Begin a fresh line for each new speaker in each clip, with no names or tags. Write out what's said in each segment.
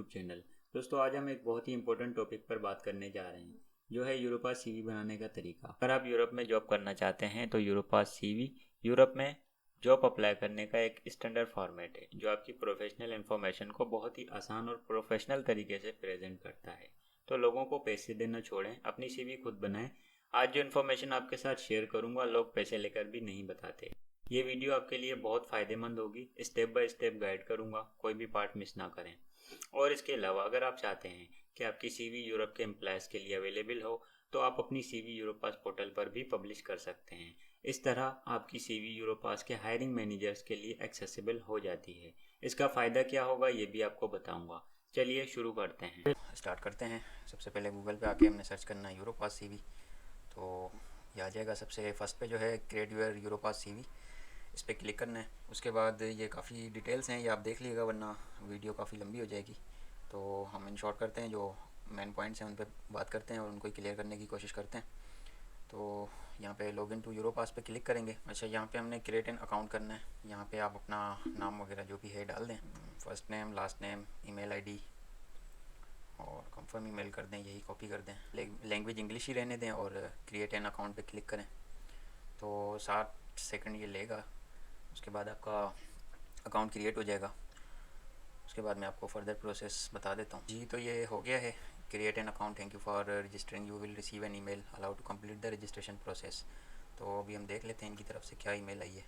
YouTube channel. दोस्तों, आज हम एक बहुत ही इंपॉर्टेंट टॉपिक पर बात करने जा रहे हैं, जो है यूरोपास सीवी बनाने का तरीका। अगर आप यूरोप में जॉब करना चाहते हैं तो यूरोपास सीवी यूरोप में जॉब अप्लाई करने का एक स्टैंडर्ड फॉर्मेट है, जो आपकी प्रोफेशनल इन्फॉर्मेशन को बहुत ही आसान और प्रोफेशनल तरीके से प्रेजेंट करता है। तो लोगों को पैसे देना छोड़ें, अपनी सीवी खुद बनाएं। आज जो इन्फॉर्मेशन आपके साथ शेयर करूंगा, लोग पैसे लेकर भी नहीं बताते। ये वीडियो आपके लिए बहुत फ़ायदेमंद होगी। स्टेप बाय स्टेप गाइड करूंगा, कोई भी पार्ट मिस ना करें। और इसके अलावा अगर आप चाहते हैं कि आपकी सीवी यूरोप के एम्प्लॉयज़ के लिए अवेलेबल हो, तो आप अपनी सीवी यूरोपास पोर्टल पर भी पब्लिश कर सकते हैं। इस तरह आपकी सीवी यूरोपास के हायरिंग मैनेजर्स के लिए एक्सेसिबल हो जाती है। इसका फ़ायदा क्या होगा ये भी आपको बताऊंगा। चलिए शुरू करते हैं।
स्टार्ट करते हैं। सबसे पहले गूगल पे आके हमने सर्च करना है यूरोपास सीवी, तो ये आ जाएगा। सबसे फर्स्ट पे जो है क्रिएट योर यूरोपास सीवी, इस पर क्लिक करना है। उसके बाद ये काफ़ी डिटेल्स हैं, ये आप देख लीजिएगा वरना वीडियो काफ़ी लंबी हो जाएगी। तो हम इन शॉर्ट करते हैं, जो मेन पॉइंट्स हैं उन पर बात करते हैं और उनको क्लियर करने की कोशिश करते हैं। तो यहाँ पे लॉगिन टू यूरोपास पे क्लिक करेंगे। अच्छा, यहाँ पे हमने क्रिएट एन अकाउंट करना है। यहाँ पे आप अपना नाम वगैरह जो भी है डाल दें, first name, last name, email ID और कंफर्म ईमेल कर दें, यही कॉपी कर दें। लैंग्वेज इंग्लिश ही रहने दें और क्रिएट एन अकाउंट पे क्लिक करें। तो 60 सेकंड ये लेगा। उसके बाद आपका अकाउंट क्रिएट हो जाएगा। उसके बाद मैं आपको फर्दर प्रोसेस बता देता हूँ जी। तो ये हो गया है, create an account, thank you for registering, you will receive an email allow to complete the registration process. तो अभी हम देख लेते हैं इनकी तरफ से क्या ईमेल आई है।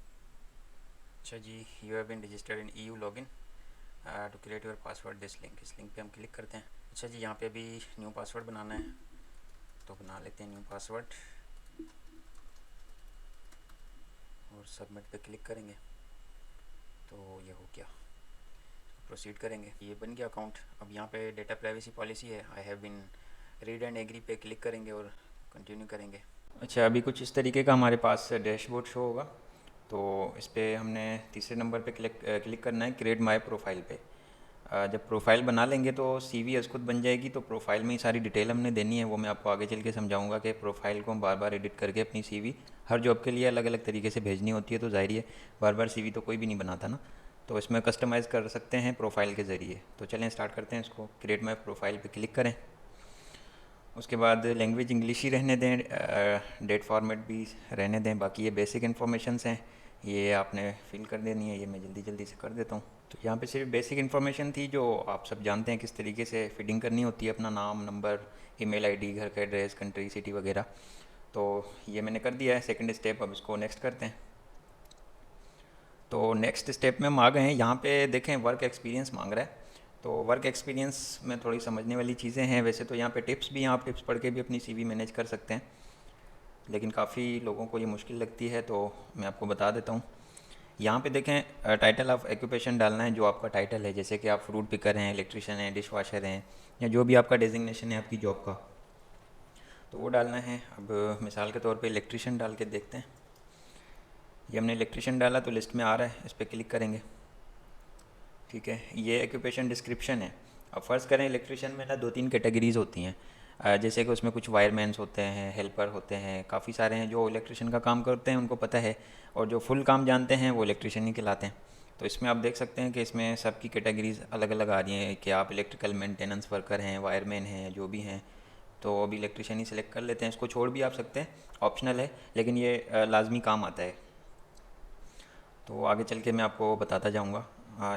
अच्छा जी, you have been registered in EU login to create your password this link. इस लिंक पे हम क्लिक करते हैं। अच्छा जी, यहाँ पे अभी न्यू पासवर्ड बनाना है, तो बना लेते हैं न्यू पासवर्ड और सबमिट पे क्लिक करेंगे। तो ये हो गया, प्रोसीड करेंगे। ये बन गया अकाउंट। अब यहाँ पे डेटा प्राइवेसी पॉलिसी है, I have been read and agree पे क्लिक करेंगे और कंटिन्यू करेंगे। अच्छा, अभी कुछ इस तरीके का हमारे पास डैशबोर्ड शो होगा। तो इस पर हमने तीसरे नंबर पे क्लिक करना है, क्रिएट माय प्रोफाइल पे। जब प्रोफाइल बना लेंगे तो सीवी खुद बन जाएगी। तो प्रोफाइल में ही सारी डिटेल हमने देनी है, वो मैं आपको आगे चल के समझाऊंगा कि प्रोफाइल को हम बार बार एडिट करके अपनी सीवी हर जॉब के लिए अलग अलग तरीके से भेजनी होती है। तो ज़ाहिर है बार बार सीवी तो कोई भी नहीं बनाता ना, तो इसमें कस्टमाइज़ कर सकते हैं प्रोफाइल के ज़रिए। तो चलें स्टार्ट करते हैं इसको। क्रिएट माई प्रोफाइल पर क्लिक करें। उसके बाद लैंग्वेज इंग्लिश ही रहने दें, डेट फॉर्मेट भी रहने दें। बाकी ये बेसिक इन्फॉर्मेशंस हैं, ये आपने फिल कर देनी है। ये मैं जल्दी जल्दी से कर देता हूँ। तो यहाँ पे सिर्फ बेसिक इन्फॉर्मेशन थी, जो आप सब जानते हैं किस तरीके से फिटिंग करनी होती है, अपना नाम, नंबर, ईमेल आईडी, घर का एड्रेस, कंट्री, सिटी वगैरह। तो ये मैंने कर दिया है। सेकंड स्टेप, अब इसको नेक्स्ट करते हैं। तो नेक्स्ट स्टेप में हम आ गए हैं। यहाँ पे देखें वर्क एक्सपीरियंस मांग रहा है। तो वर्क एक्सपीरियंस में थोड़ी समझने वाली चीज़ें हैं। वैसे तो यहाँ पे टिप्स भी हैं, आप टिप्स पढ़ के भी अपनी सीवी मैनेज कर सकते हैं, लेकिन काफ़ी लोगों को ये मुश्किल लगती है, तो मैं आपको बता देता हूँ। यहाँ पे देखें, टाइटल ऑफ एक्यूपेशन डालना है, जो आपका टाइटल है। जैसे कि आप फ्रूट पिकर हैं, इलेक्ट्रिशियन हैं, डिश वॉशर हैं, या जो भी आपका डेजिग्नेशन है आपकी जॉब का, तो वो डालना है। अब मिसाल के तौर पे इलेक्ट्रिशियन डाल के देखते हैं। ये हमने इलेक्ट्रिशियन डाला तो लिस्ट में आ रहा है, इस पर क्लिक करेंगे। ठीक है, ये एक्यूपेशन डिस्क्रिप्शन है। अब फ़र्ज़ करें इलेक्ट्रिशियन में ना 2-3 कैटेगरीज़ होती हैं। जैसे कि उसमें कुछ वायरमैन्स होते हैं, हेल्पर होते हैं, काफ़ी सारे हैं जो इलेक्ट्रिशियन का काम करते हैं, उनको पता है। और जो फुल काम जानते हैं वो इलेक्ट्रिशियन ही कहलाते हैं। तो इसमें आप देख सकते हैं कि इसमें सबकी कैटेगरीज़ अलग अलग आ रही हैं, कि आप इलेक्ट्रिकल मेंटेनेंस वर्कर हैं, वायरमैन हैं, जो भी हैं। तो अभी इलेक्ट्रिशियन ही सिलेक्ट कर लेते हैं। इसको छोड़ भी आप सकते हैं, ऑप्शनल है, लेकिन ये लाजमी काम आता है। तो आगे चल के मैं आपको बताता जाऊँगा।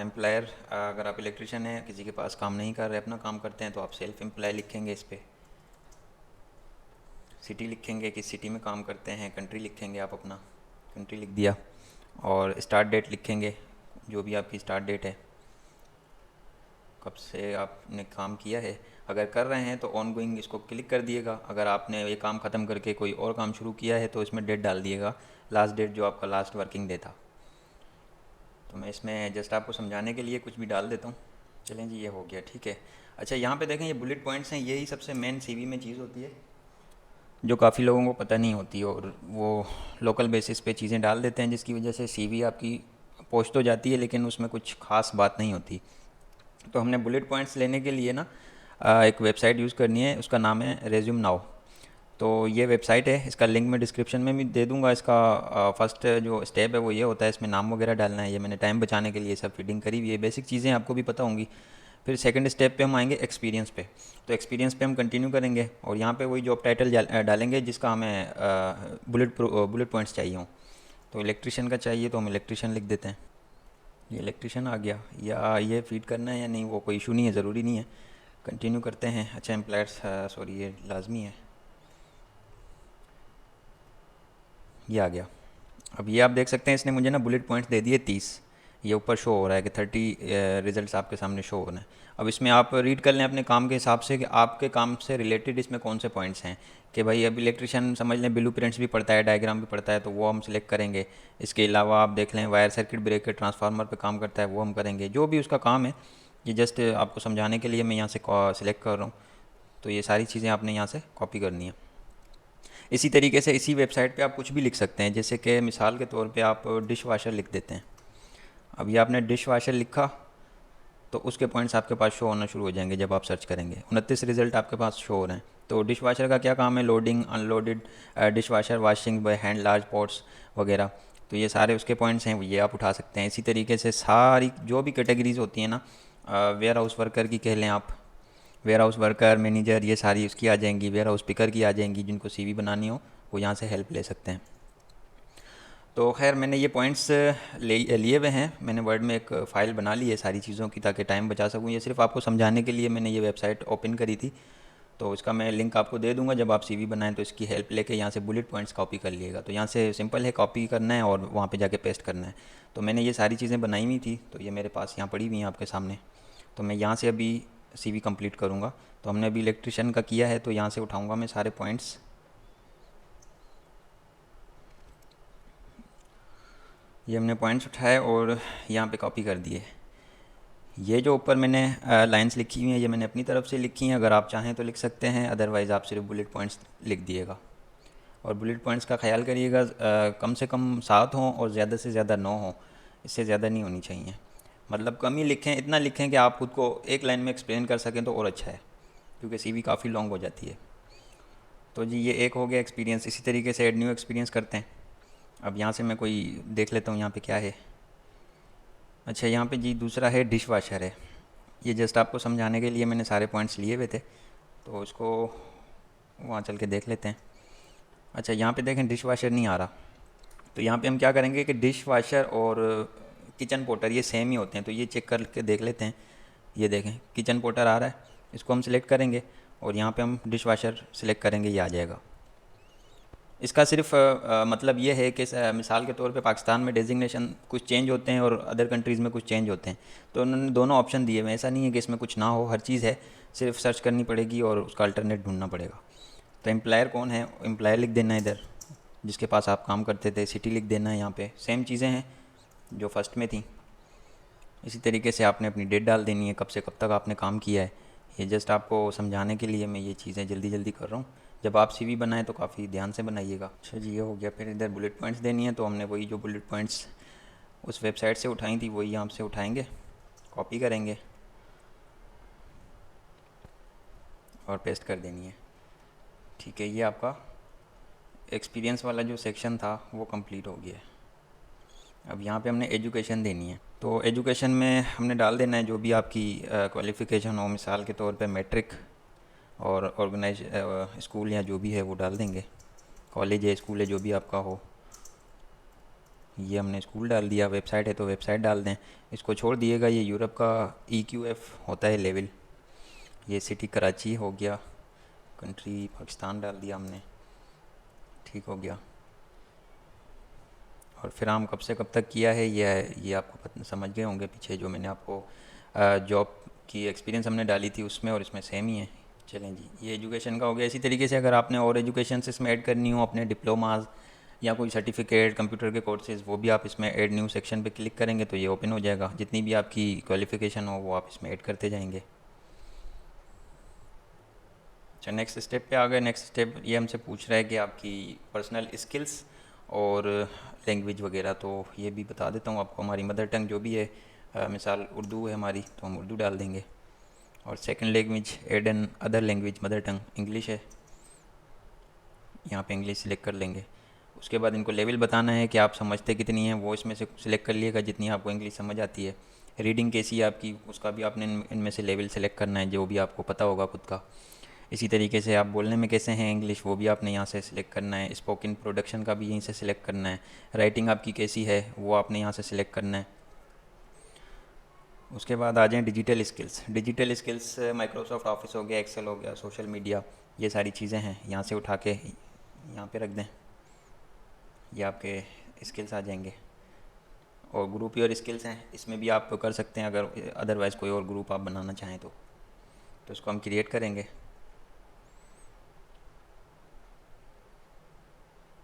एम्प्लॉयर, अगर आप इलेक्ट्रिशियन हैं, किसी के पास काम नहीं कर रहे, अपना काम करते हैं, तो आप सेल्फ एम्प्लॉय लिखेंगे। इस पर सिटी लिखेंगे, किस सिटी में काम करते हैं, कंट्री लिखेंगे, आप अपना कंट्री लिख दिया। और स्टार्ट डेट लिखेंगे, जो भी आपकी स्टार्ट डेट है, कब से आपने काम किया है। अगर कर रहे हैं तो ऑन गोइंग इसको क्लिक कर दिएगा। अगर आपने ये काम ख़त्म करके कोई और काम शुरू किया है तो इसमें डेट डाल दिएगा, लास्ट डेट जो आपका लास्ट वर्किंग डे था। तो मैं इसमें जस्ट आपको समझाने के लिए कुछ भी डाल देता हूँ। चलें जी, ये हो गया। ठीक है। अच्छा, यहाँ पे देखें, ये बुलेट पॉइंट्स हैं, यही सबसे मेन सीवी में चीज़ होती है, जो काफ़ी लोगों को पता नहीं होती, और वो लोकल बेसिस पे चीज़ें डाल देते हैं, जिसकी वजह से सीवी आपकी पोस्ट तो जाती है लेकिन उसमें कुछ ख़ास बात नहीं होती। तो हमने बुलेट पॉइंट्स लेने के लिए ना एक वेबसाइट यूज़ करनी है, उसका नाम है रेज्यूम नाउ। तो ये वेबसाइट है, इसका लिंक मैं डिस्क्रिप्शन में भी दे दूंगा। इसका फर्स्ट जो स्टेप है वो ये होता है, इसमें नाम वगैरह डालना है। ये मैंने टाइम बचाने के लिए सब फीडिंग करी हुई है, बेसिक चीज़ें आपको भी पता होंगी। फिर सेकंड स्टेप पे हम आएंगे एक्सपीरियंस पे। तो एक्सपीरियंस पे हम कंटिन्यू करेंगे और यहाँ पे वही जॉब टाइटल डालेंगे जिसका हमें बुलेट पॉइंट्स चाहिए हों। तो इलेक्ट्रिशियन का चाहिए तो हम इलेक्ट्रिशियन लिख देते हैं। ये इलेक्ट्रिशियन आ गया, या ये फीड करना है या नहीं वो कोई इशू नहीं है, ज़रूरी नहीं है। कंटिन्यू करते हैं। अच्छा एम्प्लॉयर्स, सॉरी ये लाजमी है, ये आ गया। अब ये आप देख सकते हैं इसने मुझे ना बुलेट पॉइंट्स दे दिए 30। ये ऊपर शो हो रहा है कि 30 रिजल्ट्स आपके सामने शो हो रहे हैं। अब इसमें आप रीड कर लें अपने काम के हिसाब से कि आपके काम से रिलेटेड इसमें कौन से पॉइंट्स हैं। कि भाई अब इलेक्ट्रिशियन समझ लें ब्लू प्रिंट्स भी पढ़ता है, डायग्राम भी पढ़ता है, तो वो हम सिलेक्ट करेंगे। इसके अलावा आप देख लें वायर सर्किट ब्रेकर ट्रांसफार्मर पे काम करता है, वो हम करेंगे। जो भी उसका काम है, ये जस्ट आपको समझाने के लिए मैं यहाँ से सिलेक्ट कर रहा हूँ। तो ये सारी चीज़ें आपने यहाँ से कॉपी करनी है। इसी तरीके से इसी वेबसाइट पे आप कुछ भी लिख सकते हैं, जैसे कि मिसाल के तौर पे आप डिश वाशर लिख देते हैं। अब ये आपने डिश वाशर लिखा तो उसके पॉइंट्स आपके पास शो होना शुरू हो जाएंगे। जब आप सर्च करेंगे 29 रिज़ल्ट आपके पास शो हो रहे हैं। तो डिश वाशर का क्या काम है, loading unloaded dish washer, washing by hand large pots वगैरह। तो ये सारे उसके पॉइंट्स हैं, ये आप उठा सकते हैं। इसी तरीके से सारी जो भी कैटेगरीज होती हैं ना, वेयर हाउस वर्कर की कह लें आप, वेयर हाउस वर्कर मैनेजर, ये सारी उसकी आ जाएंगी। वेयर हाउस पिकर की आ जाएंगी। जिनको सीवी बनानी हो वो यहाँ से हेल्प ले सकते हैं। तो खैर मैंने ये पॉइंट्स लिए हुए हैं, मैंने वर्ड में एक फ़ाइल बना ली है सारी चीज़ों की, ताकि टाइम बचा सकूँ। ये सिर्फ आपको समझाने के लिए मैंने ये वेबसाइट ओपन करी थी। तो इसका मैं लिंक आपको दे दूंगा, जब आप सीवी बनाएं तो इसकी हेल्प लेके यहाँ से बुलेट पॉइंट्स कॉपी कर लिएगा। तो यहाँ से सिंपल है, कॉपी करना है और वहाँ पे जाके पेस्ट करना है। तो मैंने ये सारी चीज़ें बनाई हुई थी, तो ये मेरे पास यहाँ पड़ी हुई हैं आपके सामने। तो मैं यहाँ से अभी सीवी कंप्लीट करूँगा। तो हमने अभी इलेक्ट्रिशियन का किया है, तो यहाँ से उठाऊँगा मैं सारे पॉइंट्स। ये हमने पॉइंट्स उठाए और यहाँ पे कॉपी कर दिए। ये जो ऊपर मैंने लाइंस लिखी हुई हैं ये मैंने अपनी तरफ से लिखी हैं। अगर आप चाहें तो लिख सकते हैं, अदरवाइज़ आप सिर्फ बुलेट पॉइंट्स लिख दिएगा। और बुलेट पॉइंट्स का ख्याल करिएगा कम से कम 7 हों और ज़्यादा से ज़्यादा 9 हों, इससे ज़्यादा नहीं होनी चाहिए। मतलब कम ही लिखें, इतना लिखें कि आप खुद को एक लाइन में एक्सप्लेन कर सकें तो और अच्छा है, क्योंकि सीवी काफ़ी लॉन्ग हो जाती है। तो जी ये एक हो गया एक्सपीरियंस। इसी तरीके से ऐड न्यू एक्सपीरियंस करते हैं। अब यहाँ से मैं कोई देख लेता हूँ यहाँ पे क्या है। अच्छा यहाँ पे जी दूसरा है डिश वाशर है। ये जस्ट आपको समझाने के लिए मैंने सारे पॉइंट्स लिए हुए थे, तो इसको वहाँ चल के देख लेते हैं। अच्छा यहाँ पे देखें डिश वाशर नहीं आ रहा। तो यहाँ पे हम क्या करेंगे कि डिश वाशर और किचन पोटर ये सेम ही होते हैं, तो ये चेक करके देख लेते हैं। ये देखें किचन पोटर आ रहा है, इसको हम सिलेक्ट करेंगे और यहाँ पे हम डिश वाशर सिलेक्ट करेंगे, ये आ जाएगा। इसका सिर्फ मतलब ये है कि मिसाल के तौर पे पाकिस्तान में डेजिग्नेशन कुछ चेंज होते हैं और अदर कंट्रीज़ में कुछ चेंज होते हैं, तो उन्होंने दोनों ऑप्शन दिए हुए हैं। ऐसा नहीं है कि इसमें कुछ ना हो, हर चीज़ है, सिर्फ सर्च करनी पड़ेगी और उसका अल्टरनेट ढूंढना पड़ेगा। तो एम्प्लायर कौन है, एम्प्लायर लिख देना है इधर, जिसके पास आप काम करते थे। सिटी लिख देना है, यहाँ पे सेम चीज़ें हैं जो फर्स्ट में थी। इसी तरीके से आपने अपनी डेट डाल देनी है, कब से कब तक आपने काम किया है। ये जस्ट आपको समझाने के लिए मैं ये चीज़ें जल्दी जल्दी कर रहा हूँ। जब आप सीवी बनाएं तो काफ़ी ध्यान से बनाइएगा। अच्छा जी ये हो गया। फिर इधर बुलेट पॉइंट्स देनी है, तो हमने वही जो बुलेट पॉइंट्स उस वेबसाइट से उठाई थी वही यहाँ से उठाएंगे, कॉपी करेंगे और पेस्ट कर देनी है। ठीक है, ये आपका एक्सपीरियंस वाला जो सेक्शन था वो कंप्लीट हो गया। अब यहाँ पे हमने एजुकेशन देनी है। तो एजुकेशन में हमने डाल देना है जो भी आपकी क्वालिफ़िकेशन हो। मिसाल के तौर पे मैट्रिक और ऑर्गेनाइज स्कूल या जो भी है वो डाल देंगे, कॉलेज है स्कूल है जो भी आपका हो। ये हमने स्कूल डाल दिया, वेबसाइट है तो वेबसाइट डाल दें। इसको छोड़ दिएगा। ये यूरोप का EQF होता है लेवल। ये सिटी कराची हो गया, कंट्री पाकिस्तान डाल दिया हमने, ठीक हो गया। और फिर हम कब से कब तक किया है ये आपको समझ गए होंगे पीछे जो मैंने आपको जॉब की एक्सपीरियंस हमने डाली थी उसमें और इसमें सेम ही है। चलें जी, ये एजुकेशन का हो गया। इसी तरीके से अगर आपने और एजुकेशन से इसमें ऐड करनी हो, अपने डिप्लोमाज या कोई सर्टिफिकेट कंप्यूटर के कोर्सेज़, वो भी आप इसमें ऐड न्यू सेक्शन पे क्लिक करेंगे तो ये ओपन हो जाएगा। जितनी भी आपकी क्वालिफ़िकेशन हो वो आप इसमें ऐड करते जाएंगे। अच्छा नेक्स्ट स्टेप पे आ गए। नेक्स्ट स्टेप ये हमसे पूछ रहा है कि आपकी पर्सनल स्किल्स और लैंग्वेज वगैरह, तो ये भी बता देता हूँ आपको। हमारी मदर टंग जो भी है, मिसाल उर्दू है हमारी तो हम उर्दू डाल देंगे। और second language add an other language, mother tongue English है, यहाँ पे इंग्लिश सिलेक्ट कर लेंगे। उसके बाद इनको लेवल बताना है कि आप समझते कितनी हैं, वो इसमें से सिलेक्ट कर लिएगा जितनी आपको इंग्लिश समझ आती है। रीडिंग कैसी है आपकी, उसका भी आपने इनमें से लेवल सेलेक्ट करना है, जो भी आपको पता होगा खुद का। इसी तरीके से आप बोलने में कैसे हैं इंग्लिश, वो भी आपने यहाँ से सिलेक्ट करना है। स्पोकन प्रोडक्शन का भी यहीं से सिलेक्ट करना है। राइटिंग आपकी कैसी है वो आपने यहाँ से सिलेक्ट करना है। उसके बाद आ जाएँ digital skills. Digital skills Microsoft office हो गया, एक्सेल हो गया, सोशल मीडिया, ये सारी चीज़ें हैं। यहाँ से उठा के यहाँ पे रख दें, ये आपके स्किल्स आ जाएंगे। और ग्रुप योर स्किल्स हैं, इसमें भी आप कर सकते हैं अगर अदरवाइज़ कोई और ग्रुप आप बनाना चाहें तो इसको हम क्रिएट करेंगे।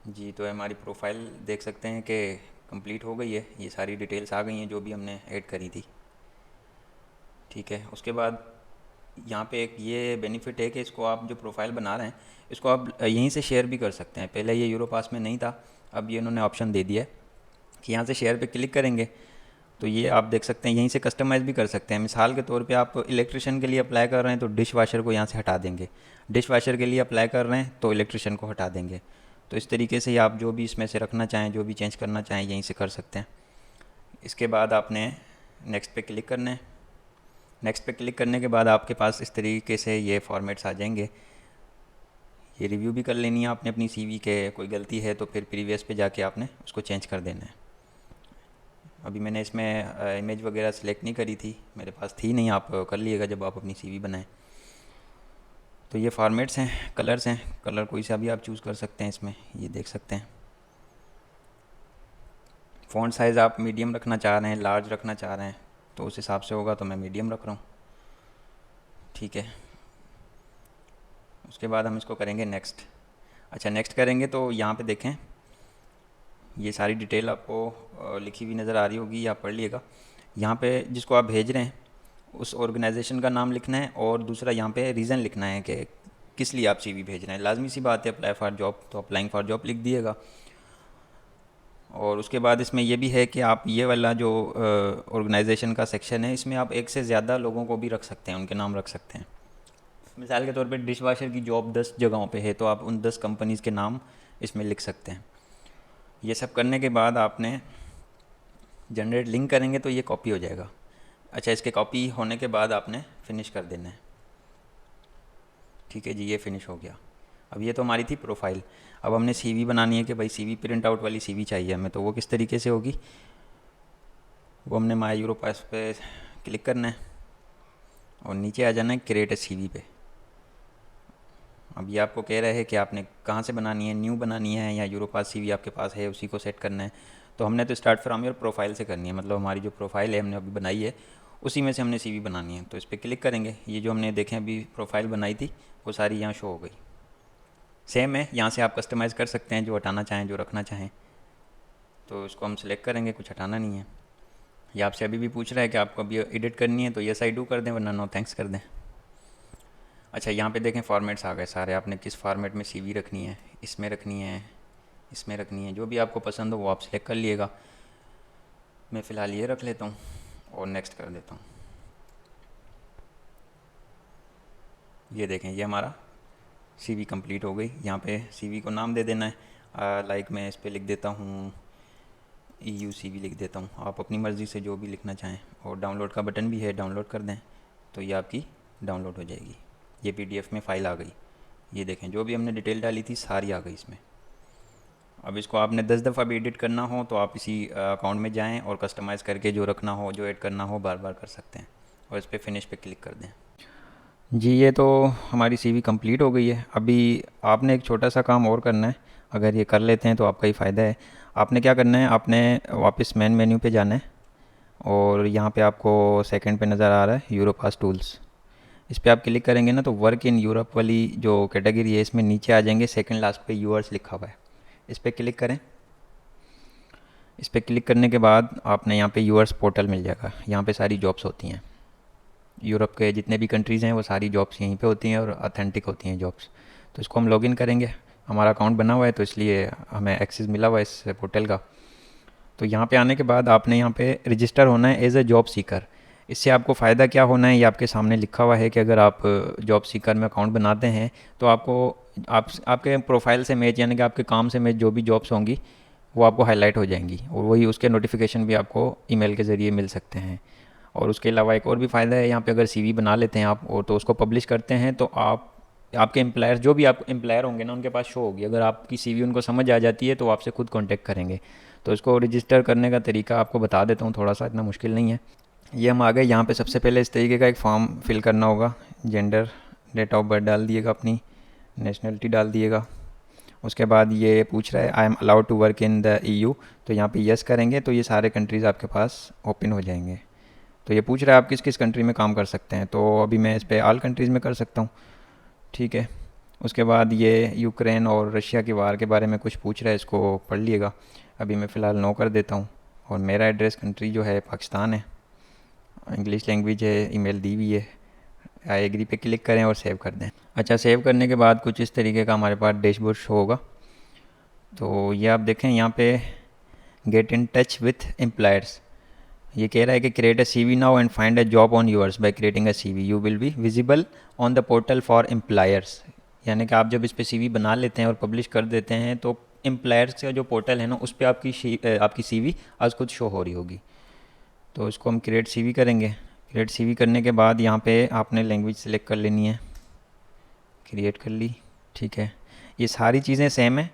जी, तो हमारी प्रोफाइल देख सकते हैं कि कंप्लीट हो गई है। ये सारी डिटेल्स आ गई हैं जो भी हमने ऐड करी थी। ठीक है, उसके बाद यहाँ पे एक ये बेनिफिट है कि इसको आप जो प्रोफाइल बना रहे हैं इसको आप यहीं से शेयर भी कर सकते हैं। पहले ये यूरोपास में नहीं था, अब ये इन्होंने ऑप्शन दे दिया है कि यहाँ से शेयर पे क्लिक करेंगे तो ये आप देख सकते हैं यहीं से कस्टमाइज़ भी कर सकते हैं। मिसाल के तौर पे आप इलेक्ट्रिशियन के लिए अप्लाई कर रहे हैं तो डिश वाशर को यहाँ से हटा देंगे, डिश वाशर के लिए अप्लाई कर रहे हैं तो इलेक्ट्रिशियन को हटा देंगे। तो इस तरीके से आप जो भी इसमें से रखना चाहें, जो भी चेंज करना चाहें, यहीं से कर सकते हैं। इसके बाद आपने नेक्स्ट पे क्लिक करना है। नेक्स्ट पे क्लिक करने के बाद आपके पास इस तरीके से ये फॉर्मेट्स आ जाएंगे। ये रिव्यू भी कर लेनी है आपने अपनी सीवी के, कोई गलती है तो फिर प्रीवियस पे जाके आपने उसको चेंज कर देना है। अभी मैंने इसमें इमेज वगैरह सेलेक्ट नहीं करी थी, मेरे पास थी नहीं, आप कर लिएगा जब आप अपनी सीवी बनाएं। तो ये फॉर्मेट्स हैं, कलर्स हैं, कलर कोई सा भी आप चूज़ कर सकते हैं इसमें, ये देख सकते हैं। फ़ॉन्ट साइज़ आप मीडियम रखना चाह रहे हैं, लार्ज रखना चाह रहे हैं तो उस हिसाब से होगा, तो मैं मीडियम रख रहा हूँ। ठीक है, उसके बाद हम इसको करेंगे नेक्स्ट। अच्छा, नेक्स्ट करेंगे तो यहाँ पे देखें ये सारी डिटेल आपको लिखी हुई नज़र आ रही होगी, आप पढ़ लिएगा। यहाँ पे जिसको आप भेज रहे हैं उस ऑर्गेनाइजेशन का नाम लिखना है और दूसरा यहाँ पे रीज़न लिखना है कि किस लिए आप सीवी भेज रहे हैं। लाजमी सी बात है, अप्लाई फॉर जॉब तो अप्लाइंग फॉर जॉब लिख दिएगा। और उसके बाद इसमें यह भी है कि आप ये वाला जो ऑर्गेनाइजेशन का सेक्शन है इसमें आप एक से ज़्यादा लोगों को भी रख सकते हैं, उनके नाम रख सकते हैं। मिसाल के तौर पे डिश वाशर की जॉब 10 जगहों पे है तो आप उन 10 कंपनीज़ के नाम इसमें लिख सकते हैं। ये सब करने के बाद आपने जनरेट लिंक करेंगे तो ये कॉपी हो जाएगा। अच्छा, इसके कॉपी होने के बाद आपने फ़िनिश कर देना है। ठीक है जी, ये फ़िनिश हो गया। अब ये तो हमारी थी प्रोफाइल। अब हमने सीवी बनानी है कि भाई सीवी प्रिंट आउट वाली सीवी चाहिए हमें, तो वो किस तरीके से होगी, वो हमने माय यूरोपास पे क्लिक करना है और नीचे आ जाना है क्रिएट ए सीवी पे। अब ये आपको कह रहा है कि आपने कहाँ से बनानी है, न्यू बनानी है या यूरोपास सीवी आपके पास है उसी को सेट करना है। तो हमने तो स्टार्ट फ्रॉम योर प्रोफाइल से करनी है, मतलब हमारी जो प्रोफाइल है हमने अभी बनाई है उसी में से हमने सीवी बनानी है। तो इस पर क्लिक करेंगे, ये जो हमने देखें अभी प्रोफाइल बनाई थी वो सारी यहाँ शो हो गई। सेम है, यहाँ से आप कस्टमाइज़ कर सकते हैं, जो हटाना चाहें, जो रखना चाहें। तो इसको हम सिलेक्ट करेंगे, कुछ हटाना नहीं है। ये आपसे अभी भी पूछ रहा है कि आपको अभी एडिट करनी है तो यस आई डू कर दें, वरना नो थैंक्स कर दें। अच्छा, यहाँ पे देखें फॉर्मेट्स आ गए सारे, आपने किस फॉर्मेट में सीवी रखनी है, इसमें रखनी है, इसमें रखनी है, जो भी आपको पसंद हो वो आप सिलेक्ट कर लिएगा। मैं फ़िलहाल ये रख लेता हूँ और नेक्स्ट कर देता हूँ। ये देखें, ये हमारा सीवी कंप्लीट हो गई। यहाँ पे सीवी को नाम दे देना है, लाइक मैं इस पर लिख देता हूँ EU CV लिख देता हूँ, आप अपनी मर्ज़ी से जो भी लिखना चाहें। और डाउनलोड का बटन भी है, डाउनलोड कर दें तो ये आपकी डाउनलोड हो जाएगी। ये PDF में फ़ाइल आ गई। ये देखें, जो भी हमने डिटेल डाली थी सारी आ गई इसमें। अब इसको आपने 10 दफ़ा भी एडिट करना हो तो आप इसी अकाउंट में जाएँ और कस्टमाइज़ करके जो रखना हो, जो ऐड करना हो, बार बार कर सकते हैं। और इस पर फिनिश पे क्लिक कर दें। जी, ये तो हमारी सीवी कंप्लीट हो गई है। अभी आपने एक छोटा सा काम और करना है, अगर ये कर लेते हैं तो आपका ही फ़ायदा है। आपने क्या करना है, आपने वापस मेन मेन्यू पे जाना है और यहाँ पे आपको सेकंड पे नज़र आ रहा है यूरोपास टूल्स, इस पर आप क्लिक करेंगे ना तो वर्क इन यूरोप वाली जो कैटेगरी है इसमें नीचे आ जाएंगे, सेकंड लास्ट पे यूअर्स लिखा हुआ है, इस पर क्लिक करें। इस पर क्लिक करने के बाद आपने यहाँ पे यूअर्स पोर्टल मिल जाएगा। यहाँ पे सारी जॉब्स होती हैं, यूरोप के जितने भी कंट्रीज़ हैं वो सारी जॉब्स यहीं पे होती हैं और ऑथेंटिक होती हैं जॉब्स। तो इसको हम लॉगिन करेंगे, हमारा अकाउंट बना हुआ है तो इसलिए हमें एक्सेस मिला हुआ है इस पोर्टल का। तो यहाँ पे आने के बाद आपने यहाँ पे रजिस्टर होना है एज ए जॉब सीकर। इससे आपको फ़ायदा क्या होना है ये आपके सामने लिखा हुआ है कि अगर आप जॉब सीकर में अकाउंट बनाते हैं तो आपको आपके प्रोफाइल से मैच, यानी कि आपके काम से मैच जो भी जॉब्स होंगी वो आपको हाईलाइट हो जाएंगी और वही उसके नोटिफिकेशन भी आपको ईमेल के ज़रिए मिल सकते हैं। और उसके अलावा एक और भी फ़ायदा है यहाँ पे, अगर सीवी बना लेते हैं आप और तो उसको पब्लिश करते हैं तो आप आपके एम्प्लॉयर, जो भी आप एम्प्लॉयर होंगे ना, उनके पास शो होगी। अगर आपकी सीवी उनको समझ आ जाती है तो वो आपसे खुद कांटेक्ट करेंगे। तो इसको रजिस्टर करने का तरीका आपको बता देता हूँ, थोड़ा सा इतना मुश्किल नहीं है। ये हम आ गए यहाँ पे। सबसे पहले इस तरीके का एक फॉर्म फिल करना होगा। जेंडर, डेट ऑफ बर्थ डाल दिएगा, अपनी नेशनलिटी डाल दिएगा। उसके बाद ये पूछ रहा है I am allowed to work in the EU, तो यहाँ पे यस करेंगे तो ये सारे कंट्रीज़ आपके पास ओपन हो जाएंगे। तो ये पूछ रहा है आप किस किस कंट्री में काम कर सकते हैं, तो अभी मैं इस पर ऑल कंट्रीज़ में कर सकता हूँ, ठीक है। उसके बाद ये यूक्रेन और रशिया की वार के बारे में कुछ पूछ रहा है, इसको पढ़ लिएगा। अभी मैं फ़िलहाल नो कर देता हूँ। और मेरा एड्रेस कंट्री जो है पाकिस्तान है, इंग्लिश लैंग्वेज है, ईमेल दी हुई है। आई एग्री पे क्लिक करें और सेव कर दें। अच्छा, सेव करने के बाद कुछ इस तरीके का हमारे पास डैशबोर्ड शो होगा। तो ये आप देखें यहाँ पे get in touch with employers, ये कह रहा है कि create a CV now and find a job on yours by creating a CV, you will be visible on the portal for employers. यानी कि आप जब इस पे CV बना लेते हैं और पब्लिश कर देते हैं तो एम्प्लॉयर्स का जो पोर्टल है ना, उस पर आपकी CV आज खुद शो हो रही होगी। तो इसको हम क्रिएट CV करेंगे। क्रिएट CV करने के बाद यहाँ पे आपने लैंग्वेज सेलेक्ट कर लेनी है, क्रिएट कर ली, ठीक है। ये सारी चीज़ें सेम है,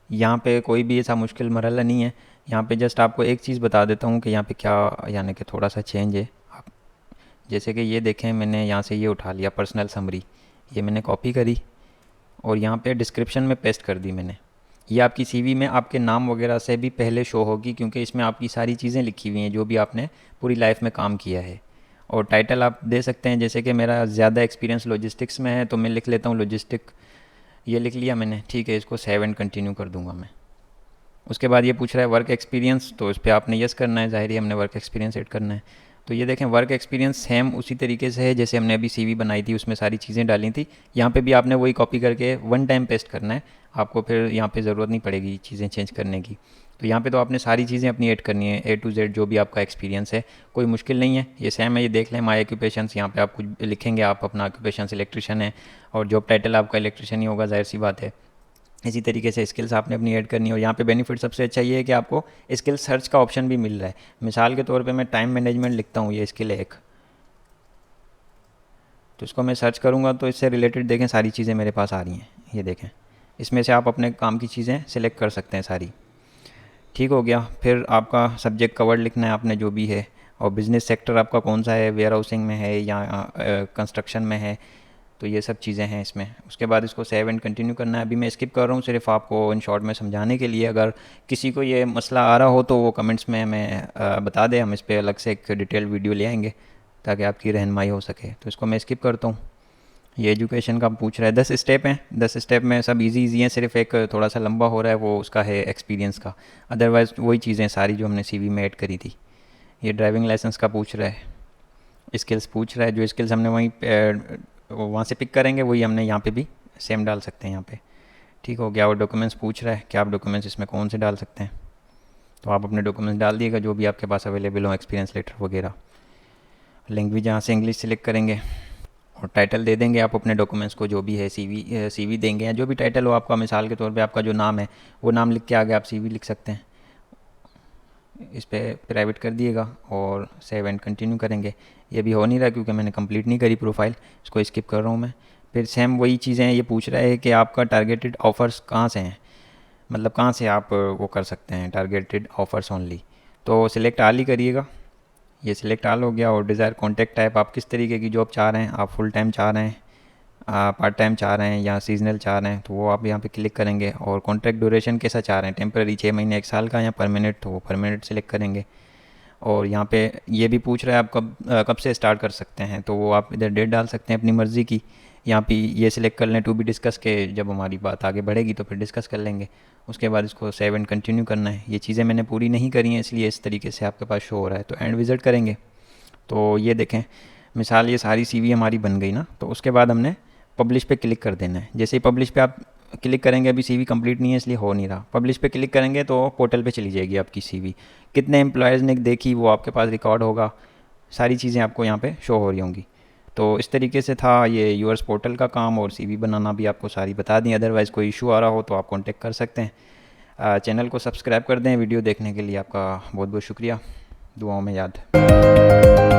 यहाँ पे कोई भी ऐसा मुश्किल मरहला नहीं है। यहाँ पे जस्ट आपको एक चीज़ बता देता हूँ कि यहाँ पे क्या, यानी कि थोड़ा सा चेंज है। आप जैसे कि ये देखें, मैंने यहाँ से ये उठा लिया पर्सनल समरी, ये मैंने कॉपी करी और यहाँ पे डिस्क्रिप्शन में पेस्ट कर दी मैंने। ये आपकी CV में आपके नाम वगैरह से भी पहले शो होगी, क्योंकि इसमें आपकी सारी चीज़ें लिखी हुई हैं जो भी आपने पूरी लाइफ में काम किया है। और टाइटल आप दे सकते हैं, जैसे कि मेरा ज़्यादा एक्सपीरियंस लॉजिस्टिक्स में है तो मैं लिख लेता हूँ लॉजिस्टिक, ये लिख लिया मैंने, ठीक है। इसको सेव एंड कंटिन्यू कर दूंगा मैं। उसके बाद ये पूछ रहा है वर्क एक्सपीरियंस, तो इस पर आपने यस करना है, ज़ाहिर है हमने वर्क एक्सपीरियंस ऐड करना है। तो ये देखें वर्क एक्सपीरियंस सेम उसी तरीके से है जैसे हमने अभी CV बनाई थी, उसमें सारी चीज़ें डाली थी। यहाँ पे भी आपने वही कॉपी करके वन टाइम पेस्ट करना है, आपको फिर यहाँ पे ज़रूरत नहीं पड़ेगी चीज़ें चेंज करने की। तो यहाँ पे तो आपने सारी चीज़ें अपनी ऐड करनी है, A to Z जो भी आपका एक्सपीरियंस है, कोई मुश्किल नहीं है, ये सेम है। ये देख लें माई ऑक्यूपेशंस, यहाँ पे आप कुछ लिखेंगे, आप अपना ऑक्यूपेशंस इलेक्ट्रिशियन है और जॉब टाइटल आपका इलेक्ट्रिशियन ही होगा, जाहिर सी बात है। इसी तरीके से स्किल्स आपने अपनी ऐड करनी है। और यहाँ पे बेनिफिट सबसे अच्छा ये है कि आपको स्किल सर्च का ऑप्शन भी मिल रहा है। मिसाल के तौर पे मैं टाइम मैनेजमेंट लिखता हूँ, ये स्किल है एक, तो इसको मैं सर्च करूँगा तो इससे रिलेटेड देखें सारी चीज़ें मेरे पास आ रही हैं। ये देखें, इसमें से आप अपने काम की चीज़ें सिलेक्ट कर सकते हैं सारी, ठीक हो गया। फिर आपका सब्जेक्ट कवर्ड लिखना है आपने जो भी है, और बिज़नेस सेक्टर आपका कौन सा है, वेयर हाउसिंग में है या कंस्ट्रक्शन में है, तो ये सब चीज़ें हैं इसमें। उसके बाद इसको सेव एंड कंटिन्यू करना है। अभी मैं स्किप कर रहा हूँ सिर्फ आपको इन शॉर्ट में समझाने के लिए। अगर किसी को ये मसला आ रहा हो तो वो कमेंट्स में हमें बता दें, हम इस पर अलग से एक डिटेल वीडियो ले आएंगे ताकि आपकी रहनुमाई हो सके। तो इसको मैं स्किप करता हूँ। ये एजुकेशन का पूछ रहा है, 10 स्टेप हैं, 10 स्टेप में सब इजी हैं, सिर्फ एक थोड़ा सा लंबा हो रहा है वो उसका है एक्सपीरियंस का, अदरवाइज़ वही चीज़ें सारी जो हमने CV में ऐड करी थी। ये ड्राइविंग लाइसेंस का पूछ रहा है, स्किल्स पूछ रहा है, जो स्किल्स हमने वहाँ से पिक करेंगे वही हमने यहाँ पे भी सेम डाल सकते हैं यहाँ पे, ठीक हो गया। और डॉक्यूमेंट्स पूछ रहा है कि आप डॉक्यूमेंट्स इसमें कौन से डाल सकते हैं, तो आप अपने डॉक्यूमेंट्स डाल दिएगा जो भी आपके पास अवेलेबल हो, एक्सपीरियंस लेटर वगैरह। लैंग्वेज यहाँ से इंग्लिश सेलेक्ट करेंगे और टाइटल दे देंगे आप अपने डॉक्यूमेंट्स को, जो भी है CV देंगे या जो भी टाइटल हो आपका। मिसाल के तौर पे आपका जो नाम है वो नाम लिख के आगे आप CV लिख सकते हैं। इस पर प्राइवेट कर दिएगा और सेव एंड कंटिन्यू करेंगे। ये भी हो नहीं रहा क्योंकि मैंने कंप्लीट नहीं करी प्रोफाइल, इसको स्किप कर रहा हूँ मैं। फिर सेम वही चीज़ें हैं, ये पूछ रहा है कि आपका टारगेटेड ऑफ़र्स कहाँ से हैं, मतलब कहाँ से आप वो कर सकते हैं टारगेटेड ऑफ़र्स ओनली। तो सिलेक्ट आल ही करिएगा, ये सिलेक्ट आल हो गया। और डिज़ायर कॉन्टैक्ट टाइप, आप किस तरीके की जॉब चाह रहे हैं, आप फुल टाइम चाह रहे हैं, पार्ट टाइम चाह रहे हैं या सीजनल चाह रहे हैं, तो वो आप यहाँ पे क्लिक करेंगे। और कॉन्ट्रैक्ट ड्यूरेशन कैसा चाह रहे हैं, टेम्पररी 6 महीने 1 साल का या परमानेंट, तो वो परमानेंट सेलेक्ट करेंगे। और यहाँ पे ये भी पूछ रहा है आप कब से स्टार्ट कर सकते हैं, तो वो आप इधर डेट डाल सकते हैं अपनी मर्ज़ी की। यहाँ पे ये सिलेक्ट कर लें टू बी डिस्कस के, जब हमारी बात आगे बढ़ेगी तो फिर डिस्कस कर लेंगे। उसके बाद इसको सेव एंड कंटिन्यू करना है। ये चीज़ें मैंने पूरी नहीं करी हैं इसलिए इस तरीके से आपके पास शो हो रहा है। तो एंड विज़िट करेंगे तो ये देखें, मिसाल ये सारी CV हमारी बन गई ना, तो उसके बाद हमने पब्लिश पे क्लिक कर देना है। जैसे ही पब्लिश पे आप क्लिक करेंगे, अभी CV कंप्लीट नहीं है इसलिए हो नहीं रहा, पब्लिश पे क्लिक करेंगे तो पोर्टल पे चली जाएगी आपकी CV, कितने एम्प्लॉयज़ ने देखी वो आपके पास रिकॉर्ड होगा, सारी चीज़ें आपको यहाँ पे शो हो रही होंगी। तो इस तरीके से था ये यूअर्स पोर्टल का काम, और CV बनाना भी आपको सारी बता दी। अदरवाइज़ कोई इशू आ रहा हो तो आप कॉन्टेक्ट कर सकते हैं। चैनल को सब्सक्राइब कर दें। वीडियो देखने के लिए आपका बहुत बहुत शुक्रिया, दुआओं में याद।